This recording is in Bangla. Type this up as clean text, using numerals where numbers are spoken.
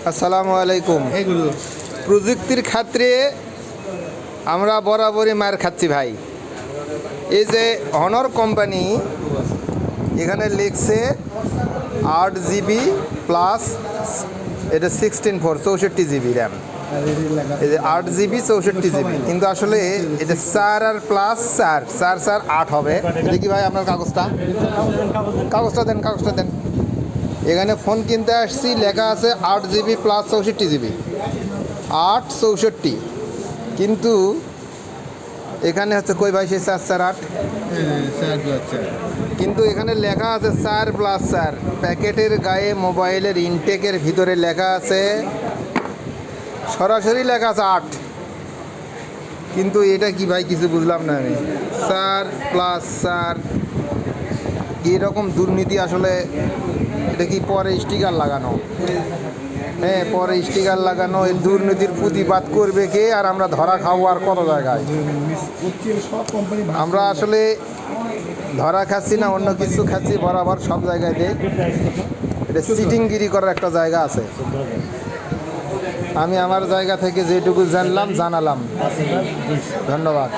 আসসালামু আলাইকুম। প্রযুক্তির ক্ষেত্রে আমরা বরাবরই মার খাচ্ছি ভাই। এই যে হনর কোম্পানি এখানে লিখছে 8 GB প্লাস, এটা 64 র্যাম। এই যে 8 GB 64 GB, কিন্তু আসলে এটা 4 আর প্লাস 4 4 4 8 হবে। দেখি ভাই আপনার কাগজটা দেন। এখানে ফোন কিনতে আসছি, লেখা আছে 8 GB প্লাস 64 GB, 8 64, কিন্তু এখানে হচ্ছে কই ভাই সেই 4 4 8, কিন্তু এখানে লেখা আছে 4 প্লাস 4। প্যাকেটের গায়ে মোবাইলের ইনটেকের ভিতরে লেখা আছে, সরাসরি লেখা আছে 8, কিন্তু এটা কি ভাই কিছু বুঝলাম না আমি। 4 প্লাস 4, এরকম দুর্নীতি আসলে। এটা কি পরে স্টিকার লাগানো? হ্যাঁ, পরে স্টিকার লাগানো। এই দুর্নীতির প্রতিবাদ করবে কে? আর আমরা ধরা খাবো আর কত জায়গায়? আমরা আসলে ধরা খাচ্ছি না, অন্য কিছু খাচ্ছি, বরাবর সব জায়গায় দেয়। এটা সিটিংগিরি করার একটা জায়গা আছে। আমি আমার জায়গা থেকে যেটুকু জানলাম জানালাম। ধন্যবাদ।